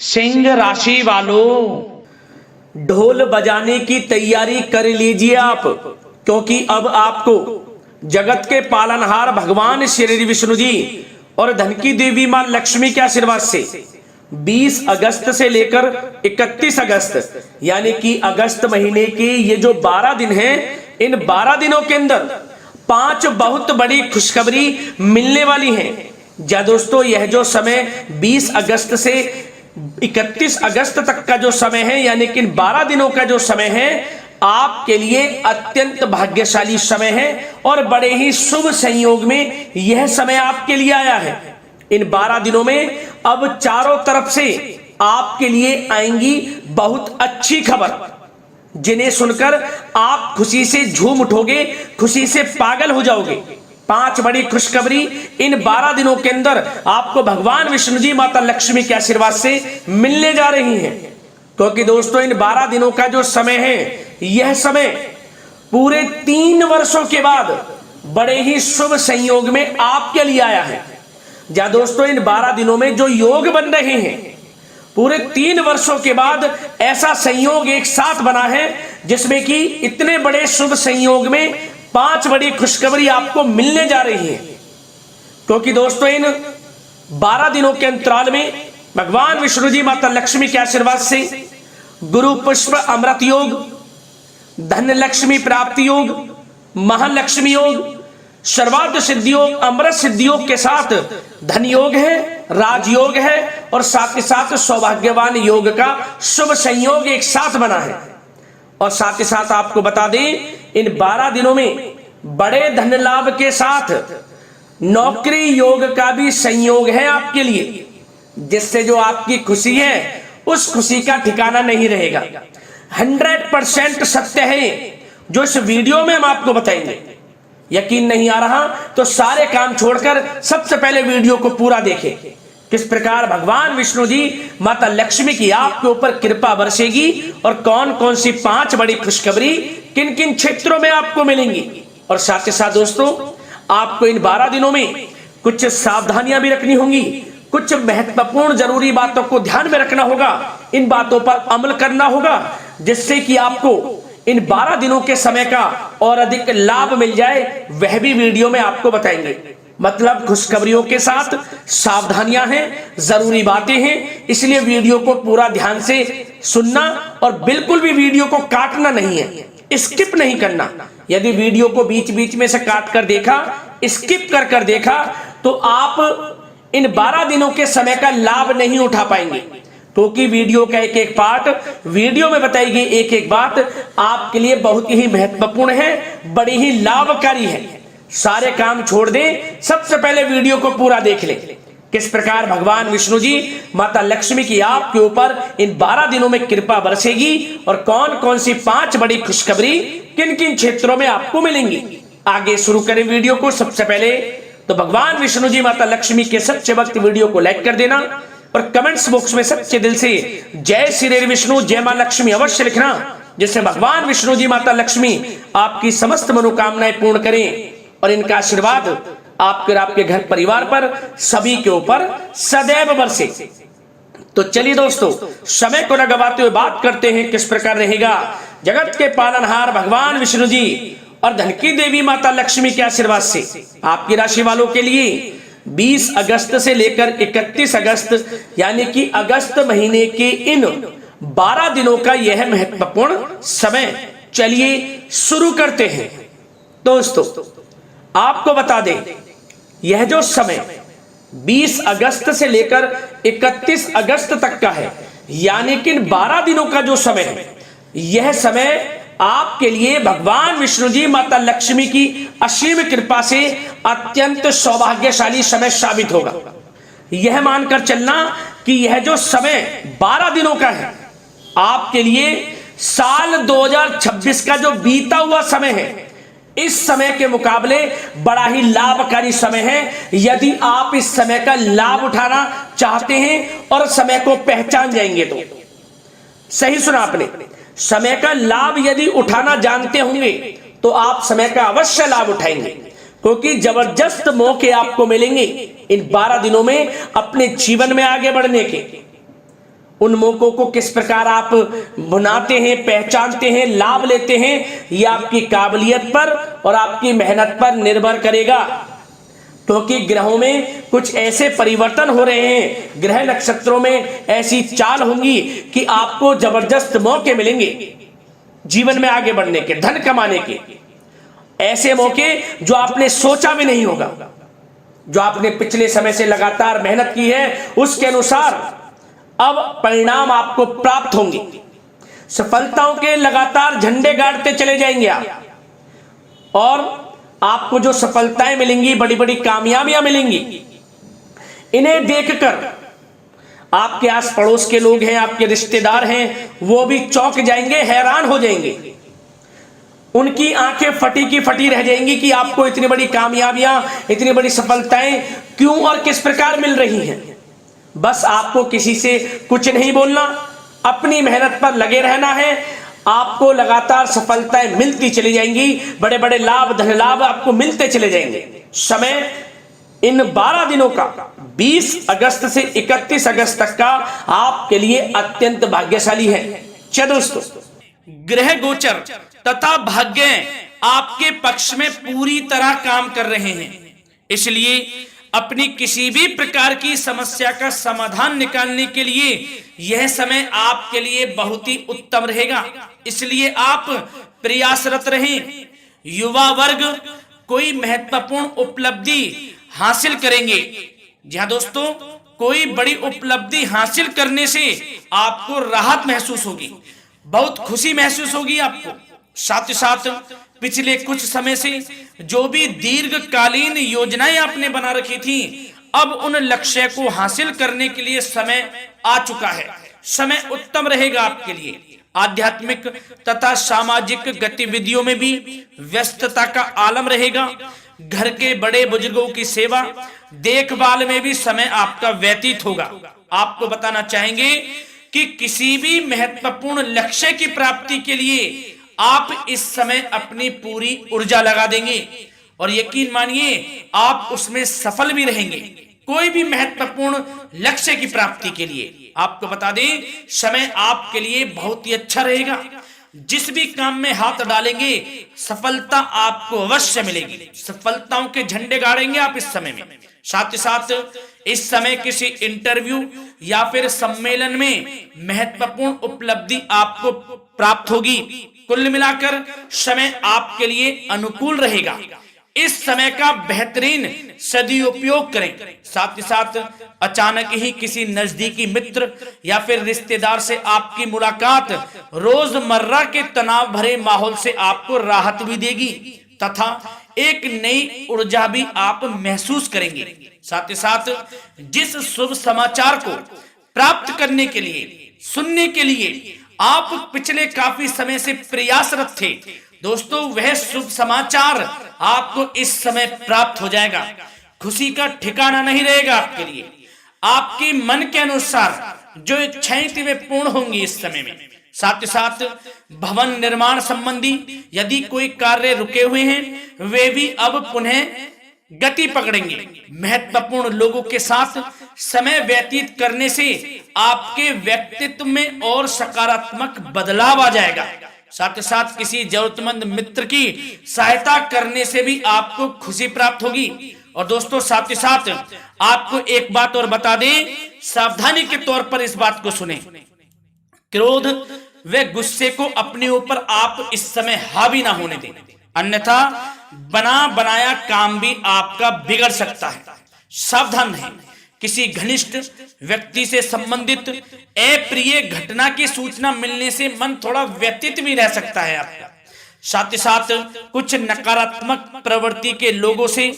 सिंह राशि वालों, ढोल बजाने की तैयारी कर लीजिए आप, क्योंकि अब आपको जगत के पालनहार भगवान श्री विष्णु जी और धन की देवी मां लक्ष्मी के आशीर्वाद से 20 अगस्त से लेकर 31 अगस्त यानी कि अगस्त महीने के ये जो 12 दिन हैं, इन 12 दिनों के अंदर 5 बहुत बड़ी खुशखबरी मिलने वाली हैं। जा दोस्तों, यह जो समय 20 अगस्त से 31 अगस्त तक का जो समय है, यानी कि 12 दिनों का जो समय है, आपके लिए अत्यंत भाग्यशाली समय है और बड़े ही शुभ संयोग में यह समय आपके लिए आया है। इन 12 दिनों में अब चारों तरफ से आपके लिए आएंगी बहुत अच्छी खबर, जिन्हें सुनकर आप खुशी से झूम उठोगे, खुशी से पागल हो जाओगे। 5 बड़ी खुशखबरी इन 12 दिनों के अंदर आपको भगवान विष्णु जी माता लक्ष्मी के आशीर्वाद से मिलने जा रही हैं। क्योंकि दोस्तों, इन 12 दिनों का जो समय है, यह समय पूरे 3 वर्षों के बाद बड़े ही शुभ संयोग में आपके लिए आया है। जा दोस्तों, इन 12 दिनों में जो योग बन रहे हैं, पूरे 3 वर्षों के बाद ऐसा संयोग एक साथ बना है, जिसमें कि इतने बड़े शुभ संयोग में 5 बड़ी खुशखबरी आपको मिलने जा रही है। क्योंकि दोस्तों, इन 12 दिनों के अंतराल में भगवान विष्णु जी माता लक्ष्मी के आशीर्वाद से गुरु पुष्प अमृत योग, धन लक्ष्मी प्राप्ति योग, महालक्ष्मी योग, सर्वार्थ सिद्धि योग, अमृत सिद्धि योग के साथ धन योग है, राजयोग है और साथ ही साथ सौभाग्यवान योग का शुभ संयोग एक साथ बना है। और साथ ही साथ आपको बता दें, इन 12 दिनों में बड़े धन लाभ के साथ नौकरी योग का भी संयोग है आपके लिए, जिससे जो आपकी खुशी है, उस खुशी का ठिकाना नहीं रहेगा। 100% सत्य है जो इस वीडियो में हम आपको बताएंगे। यकीन नहीं आ रहा तो सारे काम छोड़कर सबसे पहले वीडियो को पूरा देखें। किस प्रकार भगवान विष्णु जी माता लक्ष्मी की आपके ऊपर कृपा बरसेगी और कौन कौन सी 5 बड़ी खुशखबरी किन किन क्षेत्रों में आपको मिलेंगी। और साथ ही साथ दोस्तों, आपको इन 12 दिनों में कुछ सावधानियां भी रखनी होंगी, कुछ महत्वपूर्ण जरूरी बातों को ध्यान में रखना होगा, इन बातों पर अमल करना होगा, जिससे कि आपको इन 12 दिनों के समय का और अधिक लाभ मिल जाए। वह भी वीडियो में आपको बताएंगे। मतलब खुशखबरियों के साथ सावधानियां हैं, जरूरी बातें हैं, इसलिए वीडियो को पूरा ध्यान से सुनना और बिल्कुल भी वीडियो को काटना नहीं है, स्किप नहीं करना। यदि वीडियो को बीच बीच में से काट कर देखा, स्किप कर कर देखा, तो आप इन 12 दिनों के समय का लाभ नहीं उठा पाएंगे। क्योंकि वीडियो का एक एक पार्ट, वीडियो में बताई गई एक एक बात आपके लिए बहुत ही महत्वपूर्ण है, बड़ी ही लाभकारी है। सारे काम छोड़ दें, सबसे पहले वीडियो को पूरा देख लें। किस प्रकार भगवान विष्णु जी माता लक्ष्मी की आपके ऊपर इन 12 दिनों में कृपा बरसेगी और कौन कौन सी 5 बड़ी खुशखबरी किन किन क्षेत्रों में आपको मिलेंगी। आगे शुरू करें वीडियो को। सबसे पहले तो भगवान विष्णु जी माता लक्ष्मी के सच्चे भक्त वीडियो को लाइक कर देना और कमेंट्स बॉक्स में सच्चे दिल से जय श्री विष्णु, जय मां लक्ष्मी अवश्य लिखना, जिससे भगवान विष्णु जी माता लक्ष्मी आपकी समस्त मनोकामनाएं पूर्ण करें और इनका आशीर्वाद आपके और आपके घर परिवार पर सभी के ऊपर सदैव बरसे। तो चलिए दोस्तों, समय को न गवाते हुए बात करते हैं किस प्रकार रहेगा जगत के पालनहार भगवान विष्णु जी और धन की देवी माता लक्ष्मी के आशीर्वाद से आपकी राशि वालों के लिए 20 अगस्त से लेकर 31 अगस्त यानी कि अगस्त महीने के इन 12 दिनों का यह महत्वपूर्ण समय। चलिए शुरू करते हैं। दोस्तों, आपको बता दें, यह जो समय 20 अगस्त से लेकर 31 अगस्त तक का है, यानी कि 12 दिनों का जो समय है, यह समय आपके लिए भगवान विष्णु जी माता लक्ष्मी की असीम कृपा से अत्यंत सौभाग्यशाली समय साबित होगा। यह मानकर चलना कि यह जो समय 12 दिनों का है, आपके लिए साल 2026 का जो बीता हुआ समय है, इस समय के मुकाबले बड़ा ही लाभकारी समय है। यदि आप इस समय का लाभ उठाना चाहते हैं और समय को पहचान जाएंगे तो सही सुना आपने, समय का लाभ यदि उठाना जानते होंगे तो आप समय का अवश्य लाभ उठाएंगे, क्योंकि जबरदस्त मौके आपको मिलेंगे इन 12 दिनों में अपने जीवन में आगे बढ़ने के। उन मौकों को किस प्रकार आप भुनाते हैं, पहचानते हैं, लाभ लेते हैं, ये आपकी काबिलियत पर और आपकी मेहनत पर निर्भर करेगा। क्योंकि ग्रहों में कुछ ऐसे परिवर्तन हो रहे हैं, ग्रह नक्षत्रों में ऐसी चाल होंगी कि आपको जबरदस्त मौके मिलेंगे जीवन में आगे बढ़ने के, धन कमाने के। ऐसे मौके जो आपने सोचा भी नहीं होगा, जो आपने पिछले समय से लगातार मेहनत की है उसके अनुसार अब परिणाम आपको प्राप्त होंगे। सफलताओं के लगातार झंडे गाड़ते चले जाएंगे आप, और आपको जो सफलताएं मिलेंगी, बड़ी बड़ी कामयाबियां मिलेंगी, इन्हें देखकर आपके आस पड़ोस के लोग हैं, आपके रिश्तेदार हैं, वो भी चौंक जाएंगे, हैरान हो जाएंगे। उनकी आंखें फटी की फटी रह जाएंगी कि आपको इतनी बड़ी कामयाबियां, इतनी बड़ी सफलताएं क्यों और किस प्रकार मिल रही हैं। बस आपको किसी से कुछ नहीं बोलना, अपनी मेहनत पर लगे रहना है, आपको लगातार सफलताएं मिलती चली जाएंगी, बड़े बड़े लाभ, धन लाभ आपको मिलते चले जाएंगे। समय इन 12 दिनों का 20 अगस्त से 31 अगस्त तक का आपके लिए अत्यंत भाग्यशाली है। चलो दोस्तों, ग्रह गोचर तथा भाग्य आपके पक्ष में पूरी तरह काम कर रहे हैं, इसलिए अपनी किसी भी प्रकार की समस्या का समाधान निकालने के लिए यह समय आपके लिए बहुत ही उत्तम रहेगा। इसलिए आप प्रयासरत रहें। युवा वर्ग कोई महत्वपूर्ण उपलब्धि हासिल करेंगे। जी हाँ दोस्तों, कोई बड़ी उपलब्धि हासिल करने से आपको राहत महसूस होगी, बहुत खुशी महसूस होगी आपको। साथ ही साथ पिछले कुछ समय से जो भी दीर्घकालीन योजनाएं आपने बना रखी थी, अब उन लक्ष्य को हासिल करने के लिए समय आ चुका है। समय उत्तम रहेगा आपके लिए। आध्यात्मिक तथा सामाजिक गतिविधियों में भी व्यस्तता का आलम रहेगा। घर के बड़े बुजुर्गों की सेवा देखभाल में भी समय आपका व्यतीत होगा। आपको बताना चाहेंगे कि किसी भी महत्वपूर्ण लक्ष्य की प्राप्ति के लिए आप इस समय अपनी पूरी ऊर्जा लगा देंगे और यकीन मानिए आप उसमें सफल भी रहेंगे। कोई भी महत्वपूर्ण लक्ष्य की प्राप्ति के लिए आपको बता दें, समय आपके लिए बहुत ही अच्छा रहेगा। जिस भी काम में हाथ डालेंगे सफलता आपको अवश्य मिलेगी। सफलताओं के झंडे गाड़ेंगे आप इस समय में। साथ ही साथ इस समय किसी इंटरव्यू या फिर सम्मेलन में महत्वपूर्ण उपलब्धि आपको प्राप्त होगी। कुल मिलाकर समय आपके लिए अनुकूल रहेगा। इस समय का बेहतरीन सदुपयोग करें। साथ ही साथ अचानक ही किसी नजदीकी मित्र या फिर रिश्तेदार से आपकी मुलाकात रोजमर्रा के तनाव भरे माहौल से आपको राहत भी देगी तथा एक नई ऊर्जा भी आप महसूस करेंगे। साथ ही साथ जिस शुभ समाचार को प्राप्त करने के लिए, सुनने के लिए आप पिछले काफी समय से प्रयासरत थे दोस्तों, वह शुभ समाचार आपको इस समय प्राप्त हो जाएगा। खुशी का ठिकाना नहीं रहेगा आपके लिए। आपके मन के अनुसार जो इच्छाएं थी वे पूर्ण होंगी इस समय में। साथ ही साथ भवन निर्माण संबंधी यदि कोई कार्य रुके हुए हैं वे भी अब पुनः गति पकड़ेंगे। महत्वपूर्ण लोगों के साथ समय व्यतीत करने से आपके व्यक्तित्व में और सकारात्मक बदलाव आ जाएगा। साथ ही साथ किसी जरूरतमंद मित्र की सहायता करने से भी आपको खुशी प्राप्त होगी। और दोस्तों साथ ही साथ आपको एक बात और बता दें, सावधानी के तौर पर इस बात को सुने। क्रोध व गुस्से को अपने ऊपर आप इस समय हावी ना होने दें, अन्यथा बना बनाया काम भी आपका बिगड़ सकता है। सावधान रहें। किसी घनिष्ठ व्यक्ति से संबंधित अप्रिय घटना की सूचना मिलने से मन थोड़ा व्यतीत भी रह सकता है आपका। साथ ही साथ कुछ नकारात्मक प्रवृत्ति के लोगों से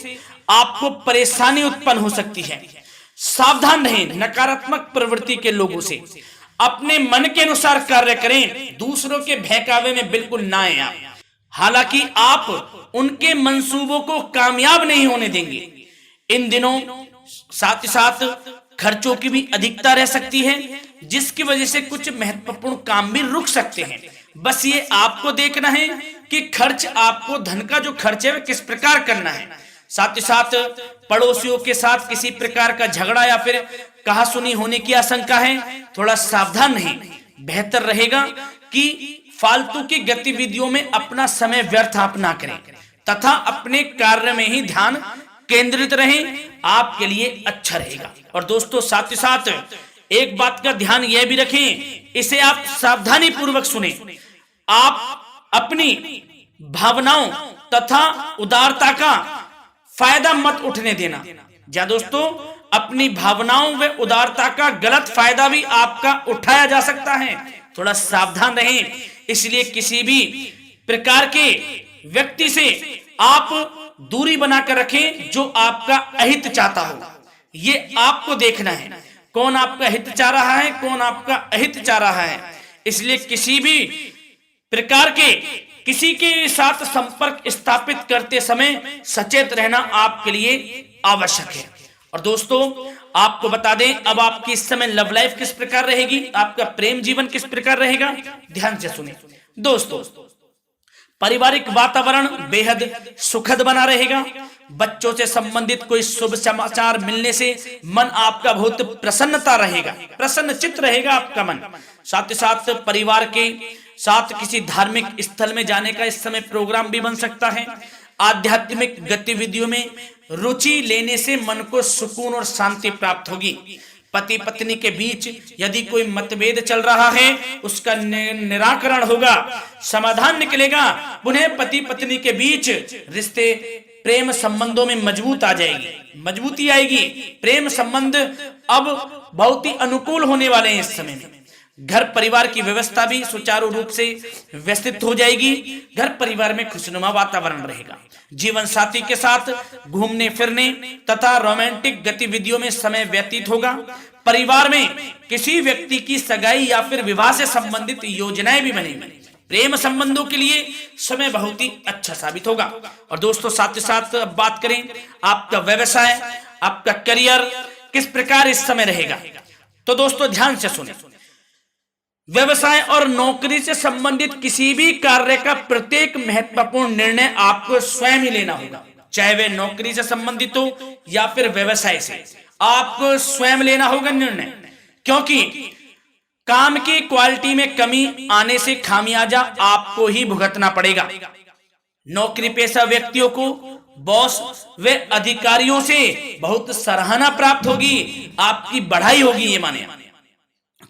आपको परेशानी उत्पन्न हो सकती है। सावधान रहें नकारात्मक प्रवृत्ति के लोगों से। अपने मन के अनुसार कार्य करें, दूसरों के बहकावे में बिल्कुल ना आए आप। हालांकि आप उनके मंसूबों को कामयाब नहीं होने देंगे। इन दिनों साथ ही साथ खर्चों की भी अधिकता रह सकती है, जिसकी वजह से कुछ महत्वपूर्ण काम भी रुक सकते हैं। बस ये आपको देखना है कि खर्च, आपको धन का जो खर्च है वह किस प्रकार करना है। साथ ही साथ पड़ोसियों के साथ किसी प्रकार का झगड़ा या फिर कहासुनी होने की आशंका है, थोड़ा सावधान रहें। बेहतर रहेगा कि फालतू की गतिविधियों में अपना समय व्यर्थ आप ना करें तथा अपने कार्य में ही ध्यान केंद्रित रहें, आपके लिए अच्छा रहेगा। और दोस्तों साथ ही साथ एक बात का ध्यान यह भी रखें, इसे आप सावधानी पूर्वक सुने। आप अपनी भावनाओं तथा उदारता का फायदा मत उठने देना। या दोस्तों, अपनी भावनाओं व उदारता का गलत फायदा भी आपका उठाया जा सकता है, थोड़ा सावधान रहें। इसलिए किसी भी प्रकार के व्यक्ति से आप दूरी बनाकर रखें जो आपका अहित चाहता हो। ये आपको देखना है, कौन आपका हित चाह रहा है, कौन आपका अहित चाह रहा है। इसलिए किसी भी प्रकार के किसी के साथ संपर्क स्थापित करते समय सचेत रहना आपके लिए आवश्यक है। और दोस्तों आपको बता दें, अब आपकी इस समय लव लाइफ किस प्रकार रहेगी, आपका प्रेम जीवन किस प्रकार रहेगा, ध्यान से सुने। दोस्तों पारिवारिक वातावरण बेहद सुखद बना रहेगा। बच्चों से संबंधित कोई शुभ समाचार मिलने से मन आपका बहुत प्रसन्नता रहेगा, प्रसन्नचित्त रहेगा आपका मन। साथ ही साथ परिवार के साथ किसी धार्मिक स्थल में जाने का इस समय प्रोग्राम भी बन सकता है। आध्यात्मिक गतिविधियों में रुचि लेने से मन को सुकून और शांति प्राप्त होगी। पति पत्नी के बीच यदि कोई मतभेद चल रहा है उसका निराकरण होगा, समाधान निकलेगा। पुनः पति पत्नी के बीच रिश्ते प्रेम संबंधों में मजबूती आएगी। प्रेम संबंध अब बहुत ही अनुकूल होने वाले हैं इस समय में। घर परिवार की व्यवस्था भी सुचारू रूप से व्यवस्थित हो जाएगी। घर परिवार में खुशनुमा वातावरण रहेगा। जीवन साथी के साथ घूमने फिरने तथा रोमांटिक गतिविधियों में समय व्यतीत होगा। परिवार में किसी व्यक्ति की सगाई या फिर विवाह से संबंधित योजनाएं भी बनेंगी। प्रेम संबंधों के लिए समय बहुत ही अच्छा साबित होगा। और दोस्तों साथ ही साथ अब बात करें आपका व्यवसाय, आपका करियर किस प्रकार इस समय रहेगा। तो दोस्तों ध्यान से सुने, व्यवसाय और नौकरी से संबंधित किसी भी कार्य का प्रत्येक महत्वपूर्ण निर्णय आपको स्वयं ही लेना होगा, चाहे वह नौकरी से संबंधित हो या फिर व्यवसाय से। आपको स्वयं लेना होगा निर्णय, क्योंकि काम की क्वालिटी में कमी आने से खामियाजा आपको ही भुगतना पड़ेगा। नौकरी पेशा व्यक्तियों को बॉस व अधिकारियों से बहुत सराहना प्राप्त होगी, आपकी बढ़ाई होगी, ये माने,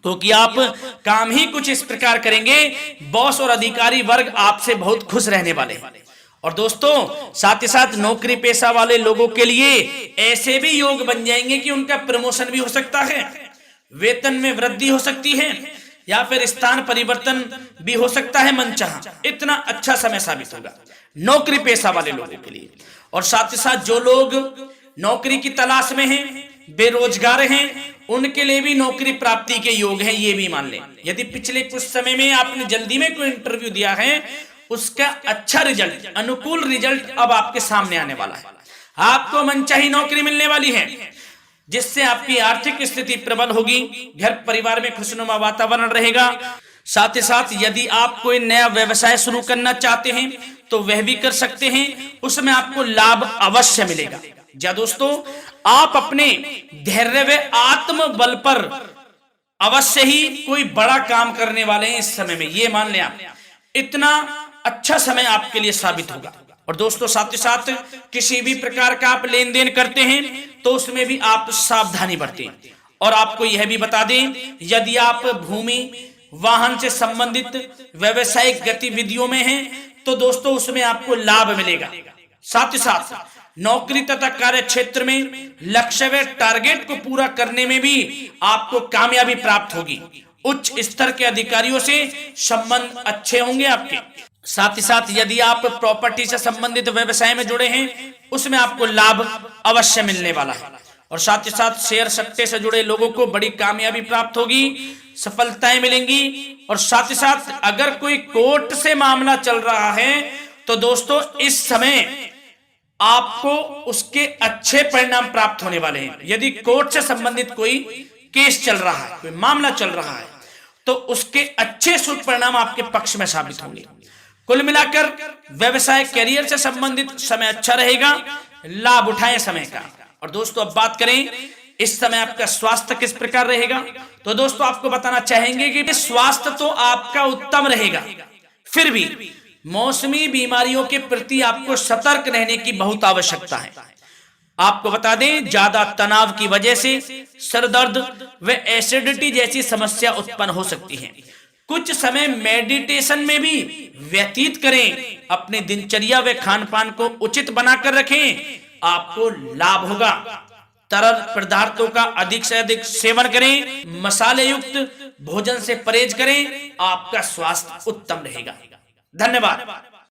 क्योंकि आप काम ही कुछ इस प्रकार करेंगे, बॉस और अधिकारी वर्ग आपसे बहुत खुश रहने वाले हैं। और दोस्तों साथ ही साथ नौकरी पेशा वाले लोगों के लिए ऐसे भी योग बन जाएंगे कि उनका प्रमोशन भी हो सकता है, वेतन में वृद्धि हो सकती है, या फिर स्थान परिवर्तन भी हो सकता है मनचाहा। इतना अच्छा समय साबित होगा नौकरी पेशा वाले लोगों के लिए। और साथ ही साथ जो लोग नौकरी की तलाश में हैं, बेरोजगार हैं, उनके लिए भी नौकरी प्राप्ति के योग हैं, ये भी मान लें। यदि पिछले कुछ समय में आपने जल्दी में कोई इंटरव्यू दिया है, उसका अच्छा रिजल्ट, अनुकूल रिजल्ट अब आपके सामने आने वाला है। आपको मनचाही नौकरी मिलने वाली है, जिससे आपकी आर्थिक स्थिति प्रबल होगी। घर परिवार में खुशनुमा वातावरण रहेगा। साथ ही साथ यदि आप कोई नया व्यवसाय शुरू करना चाहते हैं तो वह भी कर सकते हैं, उसमें आपको लाभ अवश्य मिलेगा। जा दोस्तों, आप अपने धैर्य व आत्मबल पर अवश्य ही कोई बड़ा काम करने वाले हैं इस समय में, ये मान लें आप। इतना अच्छा समय आपके लिए साबित होगा। और दोस्तों साथ ही साथ किसी भी प्रकार का आप लेन देन करते हैं तो उसमें भी आप सावधानी बरतें। और आपको यह भी बता दें, यदि आप भूमि वाहन से संबंधित व्यवसायिक गतिविधियों में हैं तो दोस्तों उसमें आपको लाभ मिलेगा। साथ ही साथ नौकरी तथा कार्य क्षेत्र में लक्ष्य व टारगेट को पूरा करने में भी आपको कामयाबी प्राप्त होगी। उच्च स्तर के अधिकारियों से संबंध अच्छे होंगे आपके। साथ ही साथ यदि आप प्रॉपर्टी से संबंधित व्यवसाय में जुड़े हैं, उसमें आपको लाभ अवश्य मिलने वाला है। और साथ ही साथ शेयर सट्टे से जुड़े लोगों को बड़ी कामयाबी प्राप्त होगी, सफलताएं मिलेंगी। और साथ ही साथ अगर कोई कोर्ट से मामला चल रहा है तो दोस्तों इस समय आपको उसके अच्छे परिणाम प्राप्त होने वाले हैं। यदि कोर्ट से संबंधित कोई केस चल रहा है, कोई मामला चल रहा है, तो उसके अच्छे शुभ परिणाम आपके पक्ष में साबित होंगे। कुल मिलाकर व्यवसाय कैरियर से संबंधित समय अच्छा रहेगा। लाभ उठाएं समय का। और दोस्तों अब बात करें इस समय आपका स्वास्थ्य किस प्रकार रहेगा, तो दोस्तों आपको बताना चाहेंगे कि स्वास्थ्य तो आपका उत्तम रहेगा, फिर भी मौसमी बीमारियों के प्रति आपको सतर्क रहने की बहुत आवश्यकता है। आपको बता दें ज्यादा तनाव की वजह से सर दर्द व एसिडिटी जैसी समस्या उत्पन्न हो सकती है। कुछ समय मेडिटेशन में भी व्यतीत करें, अपने दिनचर्या व खान पान को उचित बनाकर रखें, आपको लाभ होगा। तरल पदार्थों का अधिक से अधिक सेवन करें, मसाले युक्त भोजन से परहेज करें, आपका स्वास्थ्य उत्तम रहेगा। धन्यवाद।